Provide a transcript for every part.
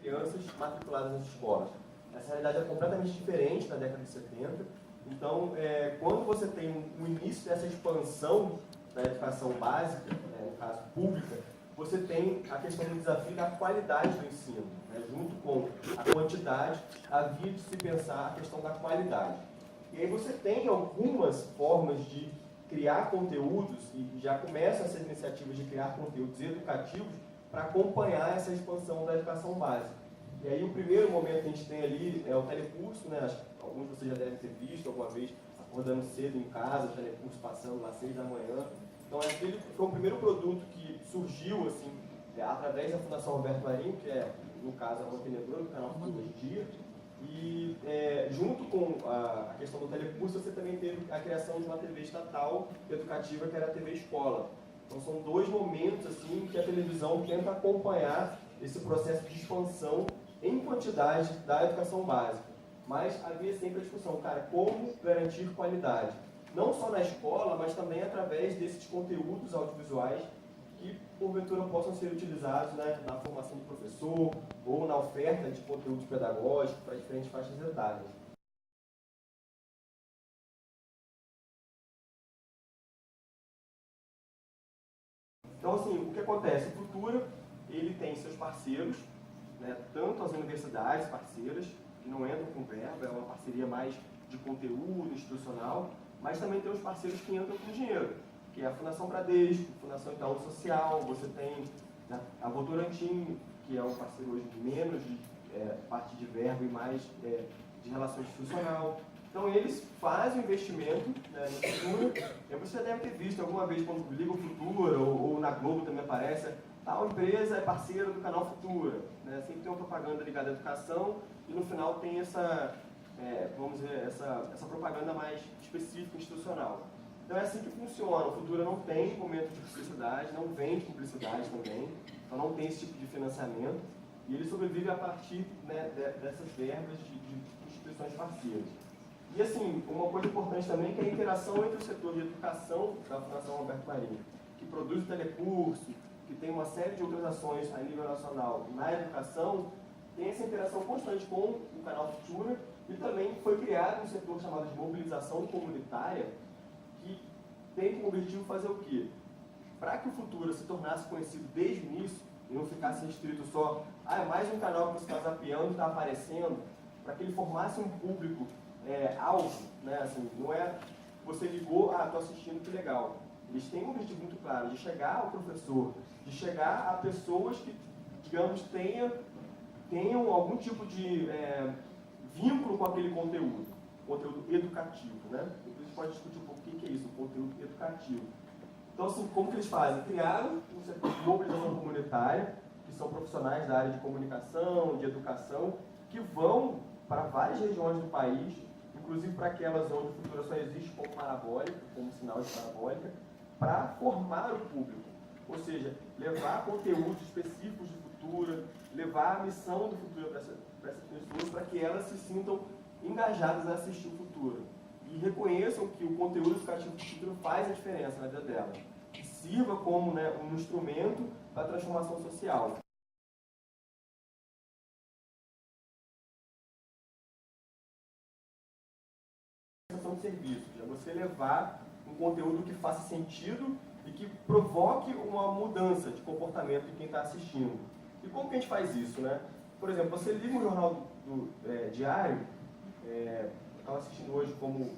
crianças matriculadas nas escolas. Essa realidade é completamente diferente da década de 70. Então, quando você tem o início dessa expansão da educação básica, no caso pública, você tem a questão do desafio da qualidade do ensino. Junto com a quantidade, havia de se pensar a questão da qualidade. E aí você tem algumas formas de criar conteúdos, e já começam essas iniciativas de criar conteúdos educativos para acompanhar essa expansão da educação básica. E aí o primeiro momento que a gente tem ali é o telecurso, Acho que alguns de vocês já devem ter visto alguma vez, acordando cedo em casa, o telecurso passando lá às 6 da manhã. Então aquele foi o primeiro produto que surgiu assim, através da Fundação Roberto Marinho, que é, no caso, a mantenedora do canal Futuro Hoje em Dia. E junto com a questão do telecurso, você também teve a criação de uma TV estatal educativa, que era a TV Escola. Então são dois momentos assim, que a televisão tenta acompanhar esse processo de expansão em quantidade da educação básica. Mas havia sempre a discussão, como garantir qualidade? Não só na escola, mas também através desses conteúdos audiovisuais que, porventura, possam ser utilizados na formação do professor ou na oferta de conteúdos pedagógicos para diferentes faixas etárias. Então, assim, o que acontece? O Futura, ele tem seus parceiros, tanto as universidades parceiras, que não entram com verba, é uma parceria mais de conteúdo institucional, mas também tem os parceiros que entram com dinheiro, que é a Fundação Bradesco, Fundação Itaú Social, você tem a Votorantim, que é um parceiro hoje de menos de parte de verba e mais de relação institucional. Então eles fazem o investimento no Futura. Você já deve ter visto alguma vez quando liga o Futura, ou na Globo também aparece, tal empresa é parceira do canal Futura. Sempre tem uma propaganda ligada à educação e no final tem essa, vamos dizer, essa propaganda mais específica, institucional. Então é assim que funciona. O Futura não tem momento de publicidade, não vende publicidade também, então não tem esse tipo de financiamento e ele sobrevive a partir dessas verbas de instituições parceiras. E assim, uma coisa importante também é que a interação entre o setor de educação da Fundação Roberto Marinho, que produz o telecurso, que tem uma série de outras ações a nível nacional na educação, tem essa interação constante com o canal Futura e também foi criado um setor chamado de mobilização comunitária, que tem como objetivo fazer o quê? Para que o Futura se tornasse conhecido desde o início e não ficasse restrito só, é mais um canal que você está zapeando e está aparecendo, para que ele formasse um público alvo, assim, não é você ligou, estou assistindo, que legal. Eles têm um objetivo muito claro, de chegar ao professor, de chegar a pessoas que, digamos, tenham algum tipo de vínculo com aquele conteúdo educativo, Depois a gente pode discutir um pouco o que é isso, o conteúdo educativo. Então, assim, como que eles fazem? Criaram um setor de mobilização comunitária, que são profissionais da área de comunicação, de educação, que vão para várias regiões do país, inclusive para aquelas onde o Futura só existe como parabólica, como sinal de parabólica, para formar o público. Ou seja, levar conteúdos específicos de Futura, levar a missão do Futura para essas pessoas, para que elas se sintam engajadas a assistir o Futura. E reconheçam que o conteúdo educativo do Futura faz a diferença na vida delas. Que sirva como um instrumento para a transformação social. De serviços, é você levar um conteúdo que faça sentido e que provoque uma mudança de comportamento de quem está assistindo. E como que a gente faz isso, Por exemplo, você liga um jornal diário, eu estava assistindo hoje como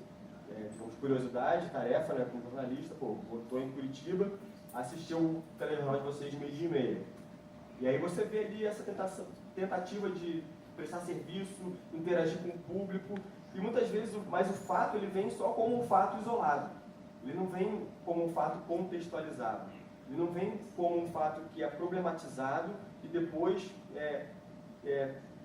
curiosidade, tarefa, como jornalista, estou em Curitiba, assisti o telejornal de vocês de 12h30. E aí você vê ali essa tentativa de prestar serviço, interagir com o público, e muitas vezes, mas o fato ele vem só como um fato isolado. Ele não vem como um fato contextualizado. Ele não vem como um fato que é problematizado e depois,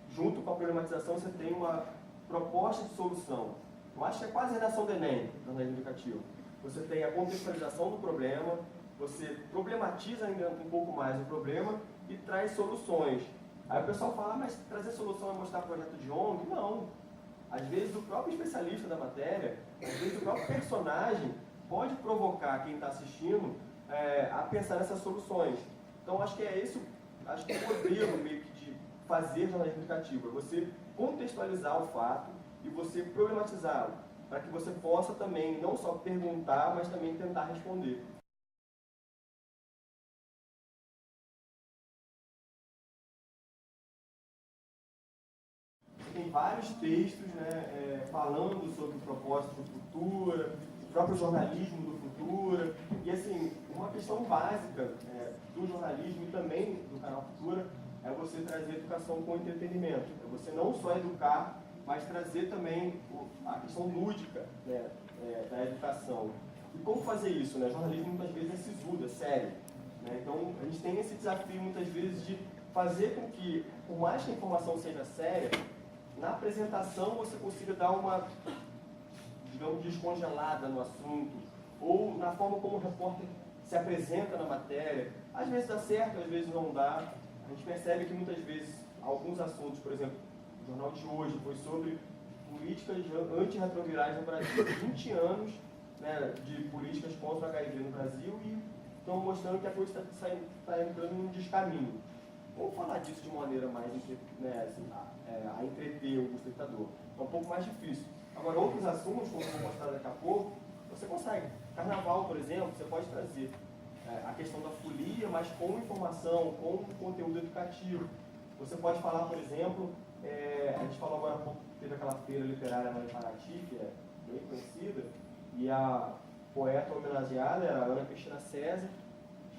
junto com a problematização, você tem uma proposta de solução. Eu acho que é quase a redação do Enem, do jornalismo educativo. Você tem a contextualização do problema, você problematiza ainda um pouco mais o problema e traz soluções. Aí o pessoal fala, mas trazer solução é mostrar projeto de ONG? Não. Às vezes o próprio especialista da matéria, às vezes o próprio personagem pode provocar quem está assistindo a pensar nessas soluções. Então acho que é esse, acho que é o modelo meio que de fazer jornalismo educativo, é você contextualizar o fato e você problematizá-lo, para que você possa também não só perguntar, mas também tentar responder. Tem vários textos, né, falando sobre o propósito do Futura, o próprio jornalismo do Futura, e assim, uma questão básica do jornalismo e também do canal Futura é você trazer educação com entretenimento, é você não só educar, mas trazer também a questão lúdica, né, da educação. E como fazer isso? Né? O jornalismo muitas vezes é sisudo, é sério. Né? Então a gente tem esse desafio muitas vezes de fazer com que, por mais que a informação seja séria, na apresentação você consiga dar uma, digamos, descongelada no assunto, ou na forma como o repórter se apresenta na matéria. Às vezes dá certo, às vezes não dá. A gente percebe que muitas vezes alguns assuntos, por exemplo, o jornal de hoje foi sobre políticas antirretrovirais no Brasil. 20 anos, né, de políticas contra o HIV no Brasil e estão mostrando que a coisa está entrando num descaminho. Vamos falar disso de maneira mais, né, assim, a entreter o espectador. É um pouco mais difícil. Agora, outros assuntos, como eu vou mostrar daqui a pouco, você consegue. Carnaval, por exemplo, você pode trazer a questão da folia, mas com informação, com conteúdo educativo. Você pode falar, por exemplo, a gente falou agora há pouco, teve aquela feira literária lá em Paraty, que é bem conhecida, e a poeta homenageada era a Ana Cristina César,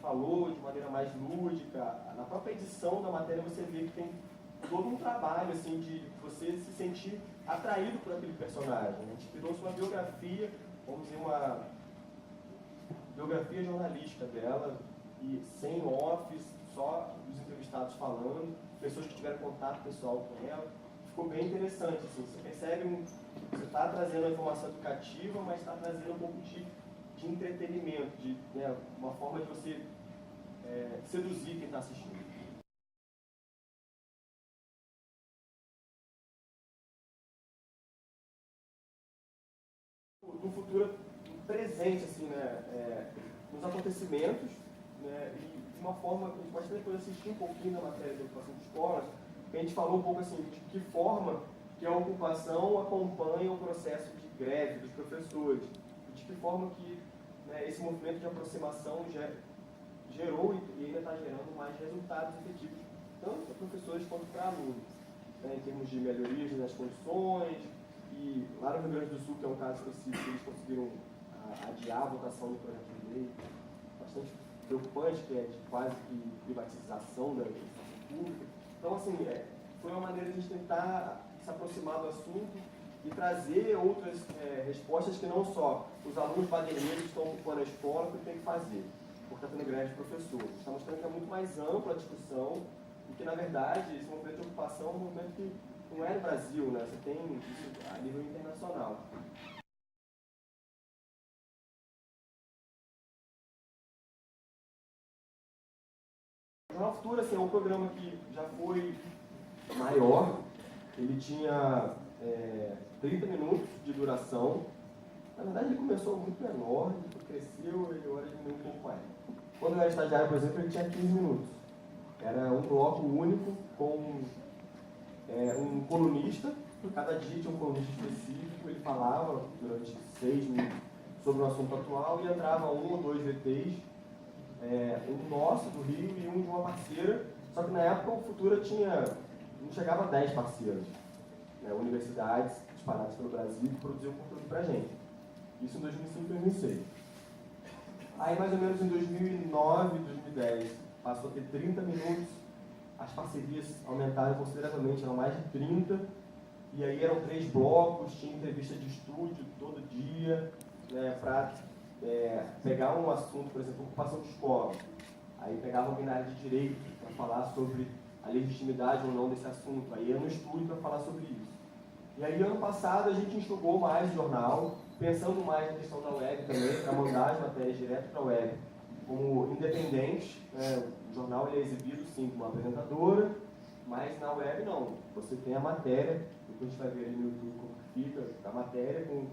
falou de maneira mais lúdica. Na própria edição da matéria você vê que tem todo um trabalho assim, de você se sentir atraído por aquele personagem. A gente criou uma biografia, vamos dizer, uma biografia jornalística dela, e sem office, só os entrevistados falando, pessoas que tiveram contato pessoal com ela. Ficou bem interessante. Assim, você percebe, você está trazendo a informação educativa, mas está trazendo um pouco de entretenimento, né, uma forma de você seduzir quem está assistindo. No futuro presente, assim, né, nos acontecimentos, né, e de uma forma, a gente pode depois assistir um pouquinho da matéria da ocupação de escolas, a gente falou um pouco assim, de que forma que a ocupação acompanha o processo de greve dos professores, de que forma que, né, esse movimento de aproximação gerou e ainda está gerando mais resultados efetivos, tanto para professores quanto para alunos, né, em termos de melhorias nas condições. E lá no Rio Grande do Sul, que é um caso específico, eles conseguiram adiar a votação do projeto de lei, bastante preocupante, que é de quase que privatização da educação pública. Então, assim, foi uma maneira de a gente tentar se aproximar do assunto e trazer outras respostas que não só os alunos baderneiros estão ocupando a escola, que tem que fazer, porque está tendo greve de professores. Está mostrando que é muito mais ampla a discussão e que, na verdade, esse movimento de ocupação é um movimento que não é no Brasil, né? Você tem isso a nível internacional. O Jornal Futura, assim, é um programa que já foi maior, ele tinha 30 minutos de duração. Na verdade, ele começou muito menor, cresceu e agora diminuiu um pouco mais. Quando eu era estagiário, por exemplo, ele tinha 15 minutos. Era um bloco único com um colunista, cada dia tinha um colunista específico, ele falava durante 6 minutos sobre um assunto atual e entrava um ou dois VTs, um nosso do Rio e um de uma parceira, só que na época o Futura não chegava a 10 parceiros, né, universidades espalhadas pelo Brasil que produziam conteúdo pra gente. Isso em 2005 e 2006. Aí mais ou menos em 2009, 2010, passou a ter 30 minutos, as parcerias aumentaram consideravelmente, eram mais de 30, e aí eram 3 blocos, tinha entrevista de estúdio todo dia, né, para pegar um assunto, por exemplo, ocupação de escola. Aí pegava alguém na área de direito para falar sobre a legitimidade ou não desse assunto, aí ia no estúdio para falar sobre isso. E aí ano passado a gente enxugou mais o jornal, pensando mais na questão da web também, para mandar as matérias direto para a web, como independente, né, o jornal ele é exibido sim com uma apresentadora, mas na web não. Você tem a matéria, depois a gente vai ver ali no YouTube como fica a matéria, com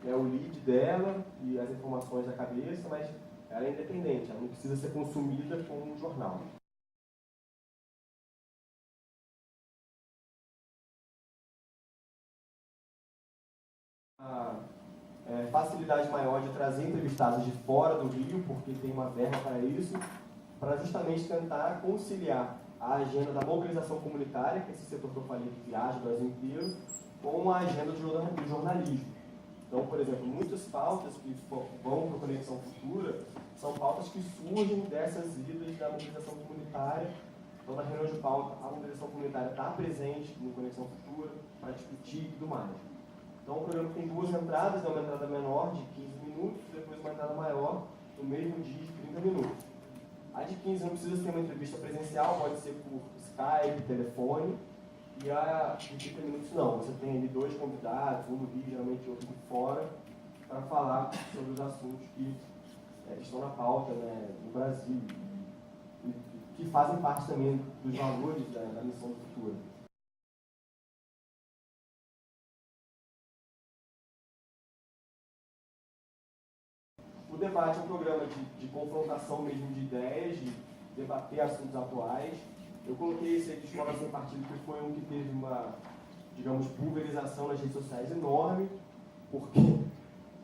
o lead dela e as informações da cabeça, mas ela é independente, ela não precisa ser consumida como um jornal. facilidade maior de trazer entrevistados de fora do Rio, porque tem uma verba para isso, para justamente tentar conciliar a agenda da mobilização comunitária, que é esse setor que eu falei que viaja o Brasil inteiro, com a agenda do jornalismo. Então, por exemplo, muitas pautas que vão para a Conexão Futura são pautas que surgem dessas idas da mobilização comunitária. Então, na reunião de pauta, a mobilização comunitária está presente no Conexão Futura para discutir e tudo mais. Então, o programa tem duas entradas, uma entrada menor de 15 minutos, depois uma entrada maior no mesmo dia de 30 minutos. A de 15 não precisa ter uma entrevista presencial, pode ser por Skype, telefone, e a de 30 minutos não. Você tem ali dois convidados, um no Rio, geralmente outro de fora, para falar sobre os assuntos que estão na pauta, né, no Brasil, e que fazem parte também dos valores da missão do futuro. O debate é um programa de confrontação mesmo de ideias, de debater assuntos atuais. Eu coloquei esse aí de Escola Sem Partido, que foi um que teve uma, digamos, pulverização nas redes sociais enorme, porque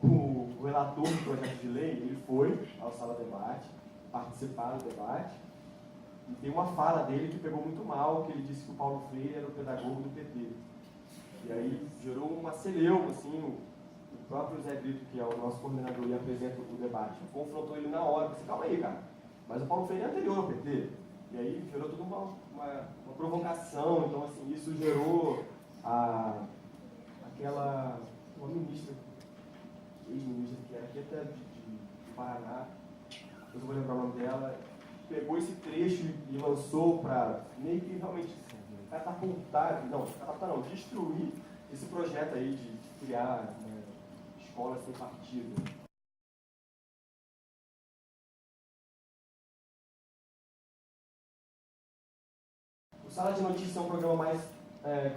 o relator do projeto de lei, ele foi ao sala de debate, participar do debate, e tem uma fala dele que pegou muito mal, que ele disse que o Paulo Freire era o pedagogo do PT. E aí gerou uma celeuma, assim, o próprio Zé Brito, que é o nosso coordenador e apresenta o debate, confrontou ele na hora, disse, calma aí, cara, mas o Paulo Freire é anterior ao PT. E aí gerou toda uma provocação, então assim, isso gerou uma ministra, ex-ministra, que era aqui até de Paraná, eu não vou lembrar o nome dela, pegou esse trecho e lançou para meio que realmente catapultar, destruir esse projeto aí de criar escolas sem partido. O Sala de Notícias é um programa mais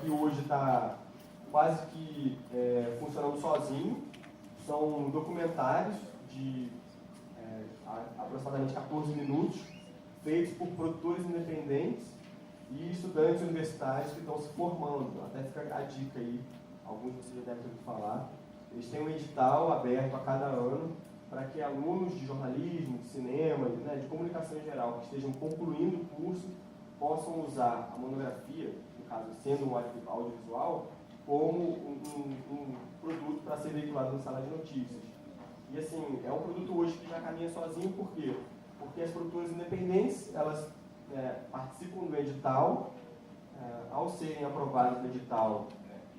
que hoje está quase que funcionando sozinho. São documentários de aproximadamente 14 minutos, feitos por produtores independentes e estudantes universitários que estão se formando. Até fica a dica aí, alguns de vocês já devem ter ouvido falar. Eles têm um edital aberto a cada ano para que alunos de jornalismo, de cinema, de comunicação em geral, que estejam concluindo o curso, possam usar a monografia, no caso, sendo um audiovisual, como um produto para ser veiculado na sala de notícias. E assim, é um produto hoje que já caminha sozinho, por quê? Porque as produtoras independentes, elas participam do edital, ao serem aprovadas no edital,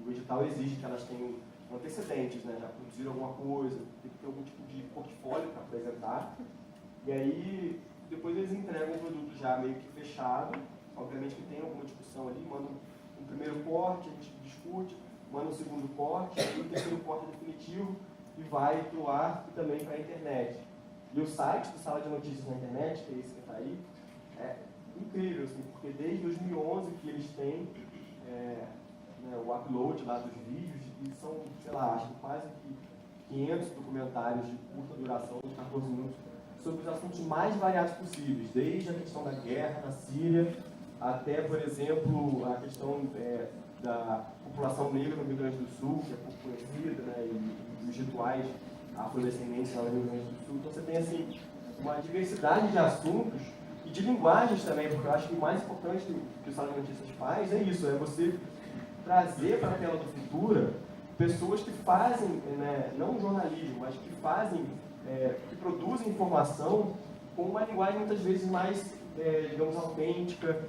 o edital exige que elas tenham antecedentes, já produziram alguma coisa, tem que ter algum tipo de portfólio para apresentar, e aí depois eles entregam um produto já meio que fechado, obviamente que tem alguma discussão ali, mandam um primeiro corte, a gente discute, manda um segundo corte, e o terceiro corte é definitivo, e vai para o ar e também para a internet. E o site do Sala de Notícias na internet, que é esse que está aí, é incrível, assim, porque desde 2011 que eles têm o upload lá dos vídeos, e são, sei lá, acho que quase que 500 documentários de curta duração, de 14 minutos, sobre os assuntos mais variados possíveis, desde a questão da guerra na Síria, até, por exemplo, a questão da população negra no Rio Grande do Sul, que é pouco conhecida, e os rituais afrodescendentes lá no Rio Grande do Sul. Então você tem assim, uma diversidade de assuntos e de linguagens também, porque eu acho que o mais importante que o Sala de Notícias faz é isso, é você trazer para a tela do Futura pessoas que fazem, não jornalismo, mas que fazem, que produzem informação com uma linguagem muitas vezes mais, digamos, autêntica,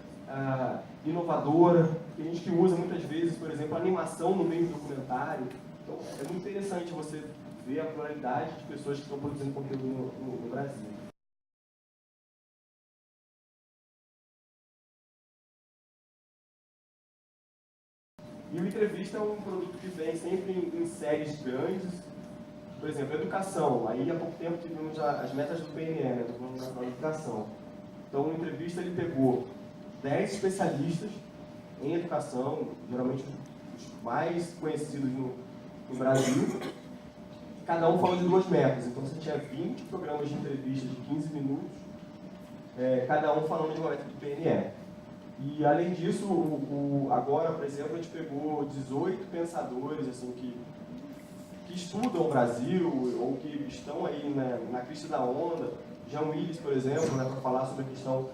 inovadora. Tem gente que usa muitas vezes, por exemplo, animação no meio do documentário. Então é muito interessante você ver a pluralidade de pessoas que estão produzindo conteúdo no Brasil. E o Entrevista é um produto que vem sempre em séries grandes. Por exemplo, educação. Aí há pouco tempo tivemos as metas do PNE, do Plano Nacional de Educação. Então, o Entrevista ele pegou 10 especialistas em educação, geralmente os mais conhecidos no Brasil. Cada um falou de 2 metas. Então, você tinha 20 programas de entrevista de 15 minutos, cada um falando de uma meta do PNE. E, além disso, agora, por exemplo, a gente pegou 18 pensadores assim, que estudam o Brasil ou que estão aí na crista da onda. Jean Willis, por exemplo, para falar sobre a questão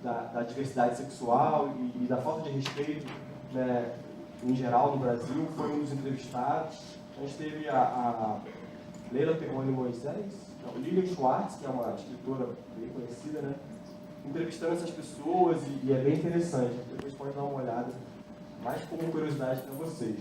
da diversidade sexual e da falta de respeito, né, em geral no Brasil, foi um dos entrevistados. A gente teve a Leila Perrone Moisés, Lilian Schwartz, que é uma escritora bem conhecida, né, entrevistando essas pessoas, e é bem interessante. Depois pode dar uma olhada, mais como curiosidade para vocês.